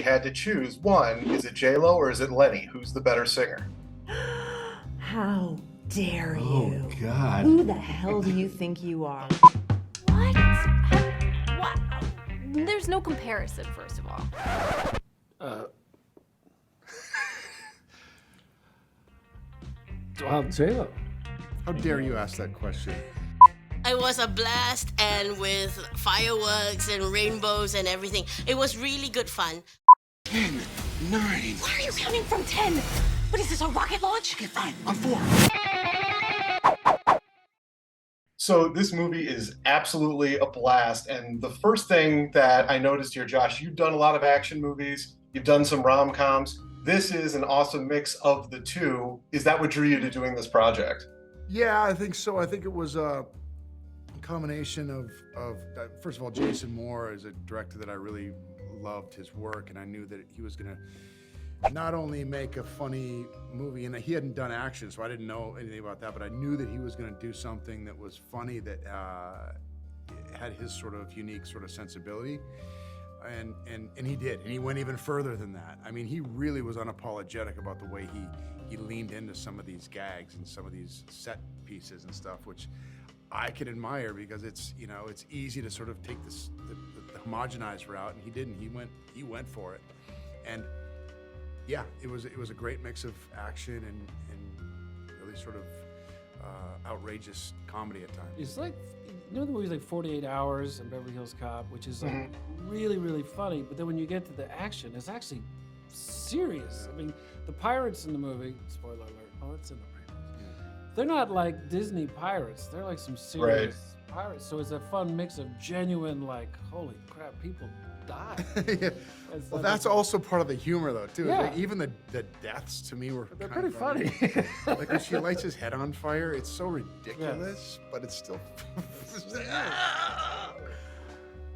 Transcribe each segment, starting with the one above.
had to choose one, is it J-Lo or is it Lenny? Who's the better singer? How dare you? Oh, God. Who the hell do you think you are? What? What? There's no comparison, first of all. Well, J-Lo. How dare you ask that question? It was a blast, and with fireworks and rainbows and everything. It was really good fun. 10, 9. Why are you counting from 10? What is this, a rocket launch? Okay, fine. On 4. So this movie is absolutely a blast. And the first thing that I noticed here, Josh, you've done a lot of action movies. You've done some rom-coms. This is an awesome mix of the two. Is that what drew you to doing this project? Yeah, I think so. I think it was a combination of first of all, Jason Moore is a director that I really loved his work, and I knew that he was going to not only make a funny movie, and he hadn't done action, so I didn't know anything about that, but I knew that he was going to do something that was funny, that had his sort of unique sort of sensibility. And he did, and he went even further than that. I mean, he really was unapologetic about the way he leaned into some of these gags and some of these set pieces and stuff, which I can admire, because it's, you know, it's easy to sort of take this the homogenized route, and he didn't. He went for it, and yeah, it was a great mix of action and really sort of outrageous comedy at times. It's like, you know, the movie's like 48 Hours and Beverly Hills Cop, which is like really, really funny. But then when you get to the action, it's actually serious. I mean, the pirates in the movie, spoiler alert, oh, it's in the previews. They're not like Disney pirates. They're like some serious pirates. So it's a fun mix of genuine, like, holy crap, people die. Yeah. Well, that's also part of the humor, though, too. Yeah. Like, even the deaths to me were They're kind pretty of funny. Like when she lights his head on fire, it's so ridiculous, but it's still.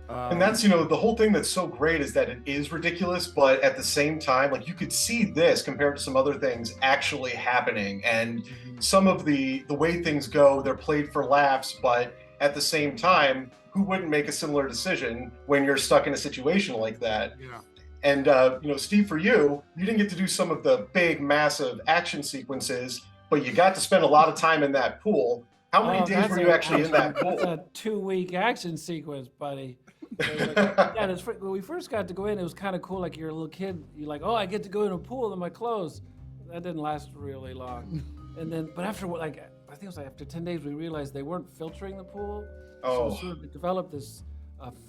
And that's, you know, the whole thing that's so great is that it is ridiculous, but at the same time, like, you could see this compared to some other things actually happening. And some of the way things go, they're played for laughs, but at the same time, who wouldn't make a similar decision when you're stuck in a situation like that? Yeah. And, you know, Steve, for you didn't get to do some of the big, massive action sequences, but you got to spend a lot of time in that pool. How many days were you actually in that pool? That's a 2-week action sequence, buddy. Yeah, when we first got to go in, it was kind of cool. Like, you're a little kid, you're like, oh, I get to go in a pool in my clothes. That didn't last really long. And then, but after, like, I think it was like after 10 days, we realized they weren't filtering the pool. Oh. So sort of developed this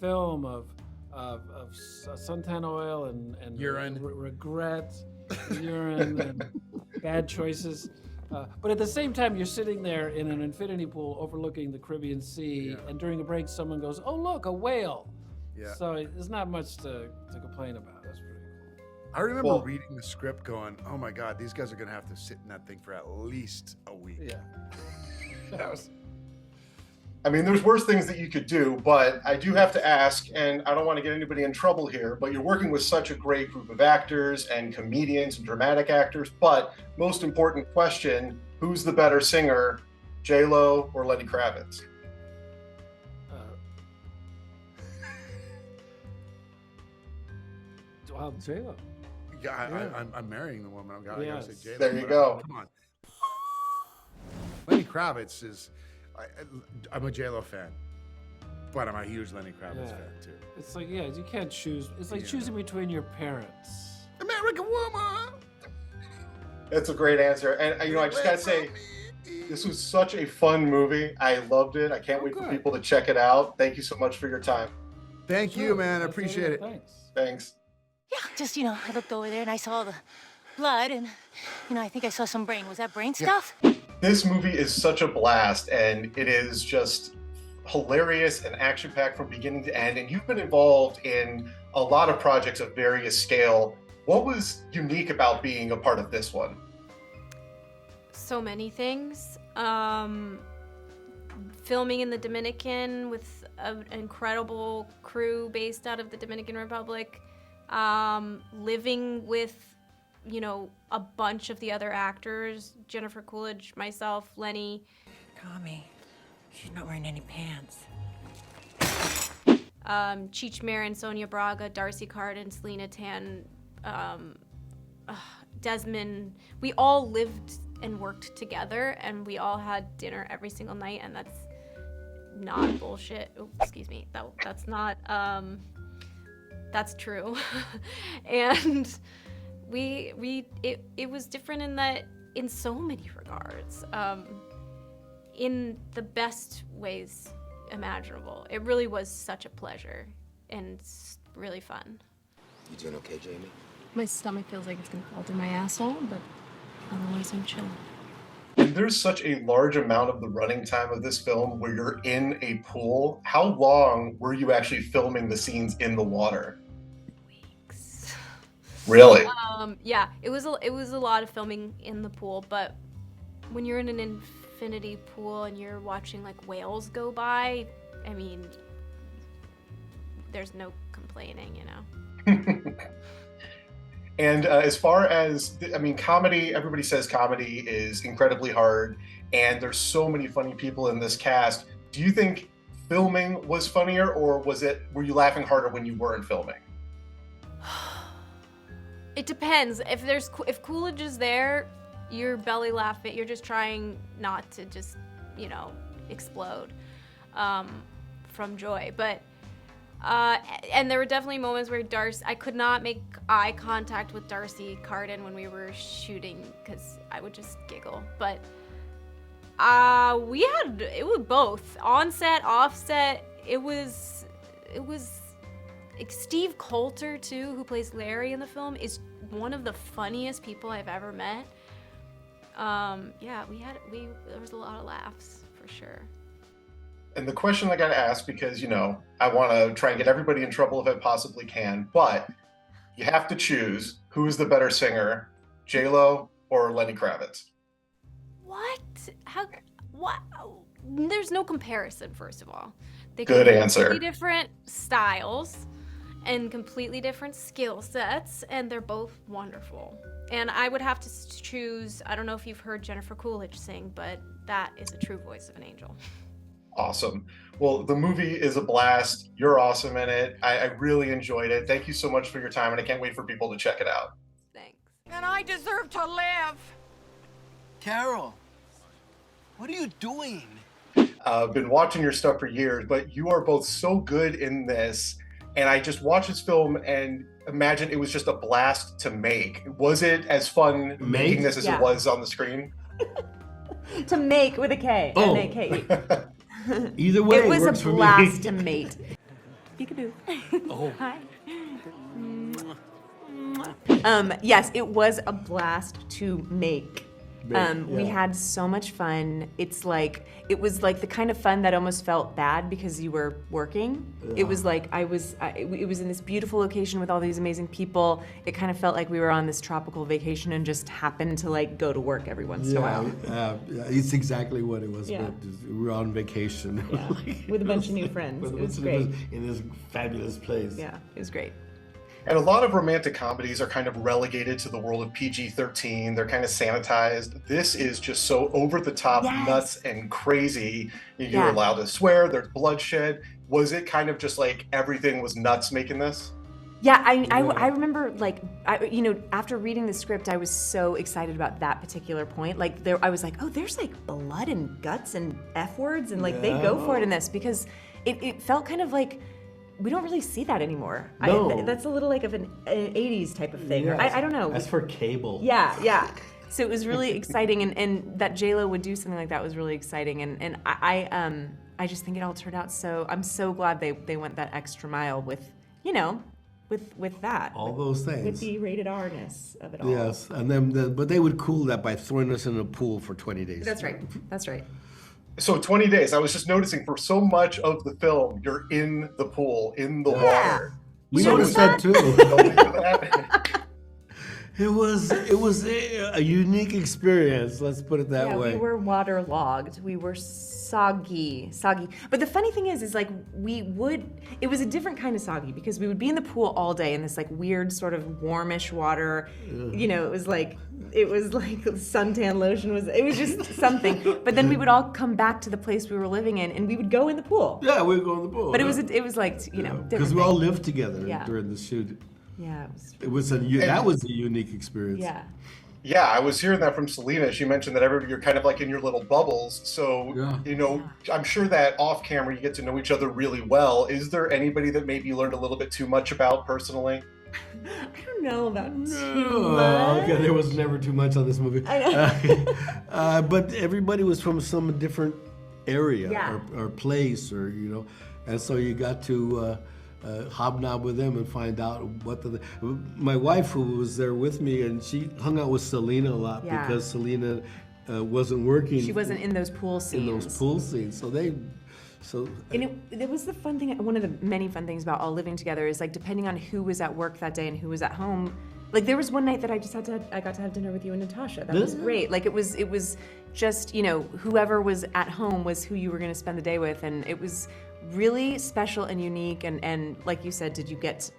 film of suntan oil and Urine. Regret, urine, and bad choices. But at the same time, you're sitting there in an infinity pool overlooking the Caribbean Sea, and during a break, someone goes, "Oh, look, a whale!" Yeah. So there's not much to complain about. That's pretty cool. I remember reading the script, going, "Oh my God, these guys are going to have to sit in that thing for at least a week." Yeah. I mean, there's worse things that you could do, but I do have to ask, and I don't want to get anybody in trouble here, but you're working with such a great group of actors and comedians and dramatic actors, but most important question, who's the better singer, J-Lo or Lenny Kravitz? Well, J-Lo. Yeah, I'm marrying the woman. I gotta say J-Lo. There you go. Come on. Lenny Kravitz is... I'm a J-Lo fan, but I'm a huge Lenny Kravitz fan too. It's like, you can't choose. It's like choosing between your parents. American woman. That's a great answer. And, you know, I just gotta say, this was such a fun movie. I loved it. I can't wait for people to check it out. Thank you so much for your time. Thank you, man. I appreciate it. Thanks. Yeah, just, you know, I looked over there and I saw the blood and, you know, I think I saw some brain. Was that brain stuff? This movie is such a blast, and it is just hilarious and action-packed from beginning to end. And you've been involved in a lot of projects of various scale. What was unique about being a part of this one? So many things. Filming in the Dominican with an incredible crew based out of the Dominican Republic. Living with, you know, a bunch of the other actors, Jennifer Coolidge, myself, Lenny. Tommy, she's not wearing any pants. Cheech Marin, Sonia Braga, Darcy Carden, Selena Tan, Desmond. We all lived and worked together, and we all had dinner every single night, and that's not bullshit. Oh, excuse me. That's not. That's true. And it was different in that, in so many regards, in the best ways imaginable. It really was such a pleasure and really fun. You doing okay, Jamie? My stomach feels like it's gonna fall through my asshole, but otherwise I'm chill. And there's such a large amount of the running time of this film where you're in a pool. How long were you actually filming the scenes in the water? Weeks. Really? Yeah, it was a lot of filming in the pool, but when you're in an infinity pool and you're watching like whales go by, I mean, there's no complaining, you know. And as far as, I mean, comedy, everybody says comedy is incredibly hard, and there's so many funny people in this cast. Do you think filming was funnier, or were you laughing harder when you weren't filming? It depends. If Coolidge is there, you're belly laughing. You're just trying not to just, you know, explode from joy. But and there were definitely moments where I could not make eye contact with Darcy Carden when we were shooting because I would just giggle. But it was both on set, off set. It was like Steve Coulter too, who plays Larry in the film, is one of the funniest people I've ever met. Yeah, there was a lot of laughs for sure. And the question I got to ask, because, you know, I want to try and get everybody in trouble if I possibly can, but you have to choose who is the better singer, J-Lo or Lenny Kravitz? What? What? There's no comparison, first of all. They Good answer. Completely different styles and completely different skill sets, and they're both wonderful. And I would have to choose, I don't know if you've heard Jennifer Coolidge sing, but that is a true voice of an angel. Awesome. Well, the movie is a blast. You're awesome in it. I really enjoyed it. Thank you so much for your time, and I can't wait for people to check it out. Thanks. And I deserve to live. Carol, what are you doing? I've been watching your stuff for years, but you are both so good in this. And I just watched this film and imagine it was just a blast to make. Was it as fun making this as it was on the screen? To make with a K. Oh. M-A-K-E. Either way, it was works a for blast me. to mate. Peekaboo. Oh. Hi. Yes, it was a blast to make. We had so much fun. It was like the kind of fun that almost felt bad because you were working. Yeah. It was like it was in this beautiful location with all these amazing people. It kind of felt like we were on this tropical vacation and just happened to like go to work every once in a while. Yeah, it's exactly what it was. Yeah. We were on vacation. Yeah. With a bunch of new friends. It was great. In this fabulous place. Yeah, it was great. And a lot of romantic comedies are kind of relegated to the world of PG-13. They're kind of sanitized. This is just so over the top, nuts and crazy. You're allowed to swear, there's bloodshed. Was it kind of just like everything was nuts making this? Yeah, I remember after reading the script, I was so excited about that particular point. Like I was like, oh, there's like blood and guts and F words and like they go for it in this because it felt kind of like, we don't really see that anymore. No. That's a little like of an 80s type of thing. Yeah, I don't know. That's for cable. Yeah. So it was really exciting, and that J-Lo would do something like that was really exciting, and I just think it all turned out so. I'm so glad they went that extra mile with that. All those things. With the rated R-ness of it all. Yes, and then but they would cool that by throwing us in a pool for 20 days. That's right. So 20 days, I was just noticing for so much of the film, you're in the pool, in the water. We noticed that too. It was a unique experience, let's put it that way. Yeah, we were waterlogged. We were soggy. But the funny thing is like it was a different kind of soggy because we would be in the pool all day in this like weird sort of warmish water. You know, it was like suntan lotion it was just something. But then we would all come back to the place we were living in and we would go in the pool. Yeah, we would go in the pool. But it was like, you know, because we all lived together during the shoot. Yeah, that was a unique experience. Yeah. Yeah, I was hearing that from Selena. She mentioned that you're kind of like in your little bubbles. So, you know, I'm sure that off camera you get to know each other really well. Is there anybody that maybe you learned a little bit too much about personally? I don't know about too much. Okay, there was never too much on this movie. I know. But everybody was from some different area or place, or you know, and so you got to hobnob with them and find out my wife, who was there with me, and she hung out with Selena a lot because Selena wasn't working. She wasn't in those pool scenes. And it was the fun thing. One of the many fun things about all living together is like depending on who was at work that day and who was at home. Like there was one night that I got to have dinner with you and Natasha. That was great. Like it was just, you know, whoever was at home was who you were going to spend the day with, and it was really special and unique. And like you said, did you get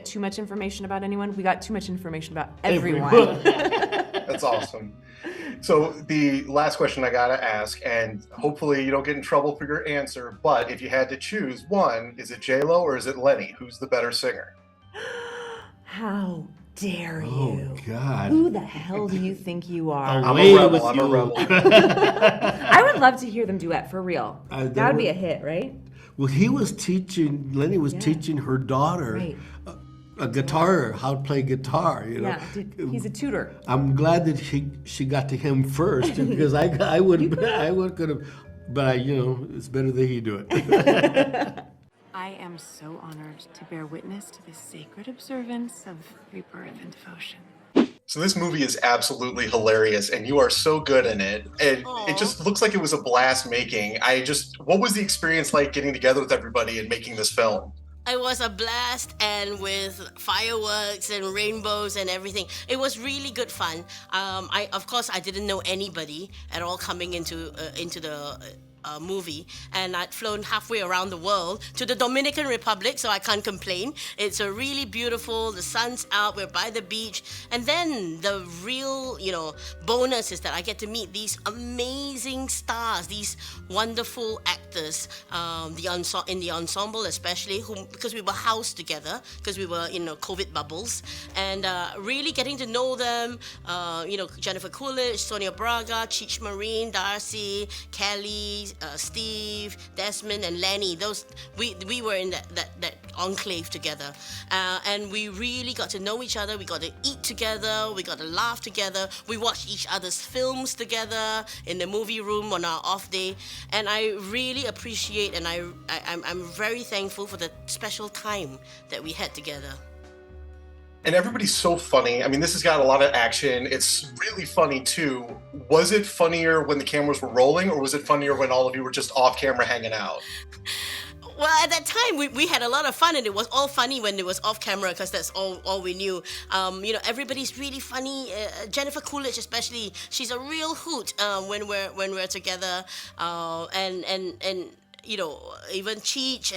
too much information about anyone? We got too much information about everyone. That's awesome. So the last question I gotta ask, and hopefully you don't get in trouble for your answer, but if you had to choose one, is it J-Lo or is it Lenny? Who's the better singer? How dare you? Oh, God. Who the hell do you think you are? I'm a rebel. I would love to hear them duet, for real. That would be a hit, right? Well, Lenny was teaching her daughter a guitar, how to play guitar, you know. Yeah, he's a tutor. I'm glad that she got to him first because I would could have, but you know, it's better that he do it. I am so honored to bear witness to this sacred observance of rebirth and devotion. So this movie is absolutely hilarious, and you are so good in it. And it just looks like it was a blast making. What was the experience like getting together with everybody and making this film? It was a blast, and with fireworks and rainbows and everything, it was really good fun. Of course, I didn't know anybody at all coming into the movie, and I'd flown halfway around the world to the Dominican Republic, so I can't complain. It's a really beautiful, the sun's out, we're by the beach, and then the real, you know, bonus is that I get to meet these amazing stars, these wonderful actors, in the ensemble especially, because we were housed together, because we were in COVID bubbles, and really getting to know them, you know, Jennifer Coolidge, Sonia Braga, Cheech Marin, Darcy, Callie, Steve, Desmond, and Lenny. We were in that enclave together, and we really got to know each other. We got to eat together. We got to laugh together. We watched each other's films together in the movie room on our off day, and I really appreciate, and I'm very thankful for the special time that we had together. And everybody's so funny. I mean, this has got a lot of action. It's really funny, too. Was it funnier when the cameras were rolling, or was it funnier when all of you were just off camera hanging out? Well, at that time, we had a lot of fun, and it was all funny when it was off camera, because that's all we knew. You know, everybody's really funny. Jennifer Coolidge, especially, she's a real hoot when we're together. And you know, even Cheech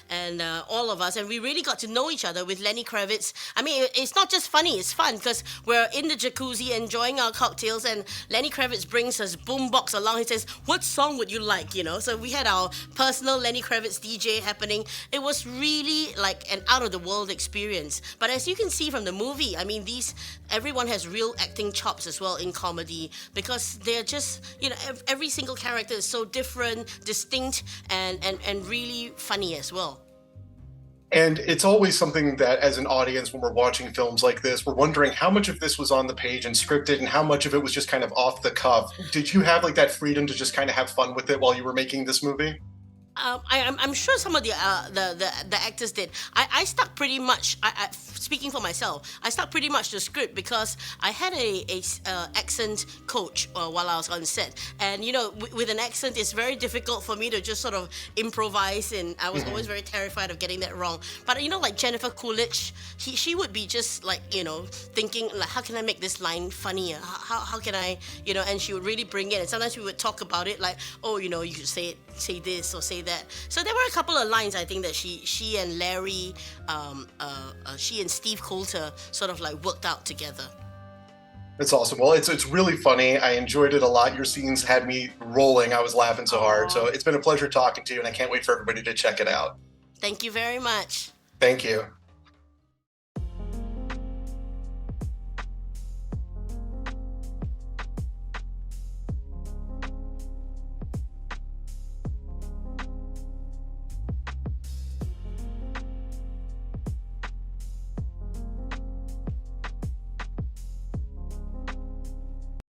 and all of us, and we really got to know each other with Lenny Kravitz. I mean, it's not just funny, it's fun, because we're in the jacuzzi enjoying our cocktails, and Lenny Kravitz brings us boombox along. He says, what song would you like, you know? So we had our personal Lenny Kravitz DJ happening. It was really like an out-of-the-world experience. But as you can see from the movie, I mean, everyone has real acting chops as well in comedy, because they're just, you know, every single character is so different, distinct, and really funny as well. And it's always something that, as an audience, when we're watching films like this, we're wondering how much of this was on the page and scripted, and how much of it was just kind of off the cuff. Did you have like that freedom to just kind of have fun with it while you were making this movie? I'm sure some of the actors did. I stuck pretty much. Speaking for myself, I stuck pretty much to the script because I had a accent coach while I was on set, and with an accent, it's very difficult for me to just sort of improvise, and I was always very terrified of getting that wrong. But like Jennifer Coolidge, she would be just like thinking like, how can I make this line funnier? How can I and she would really bring it. And sometimes we would talk about it like, oh, you could say this or say that. So there were a couple of lines I think that she and Larry, she and Steve Coulter sort of like worked out together. It's awesome. Well, it's really funny. I enjoyed it a lot. Your scenes had me rolling. I was laughing so hard. So it's been a pleasure talking to you, and I can't wait for everybody to check it out. Thank you very much. Thank you.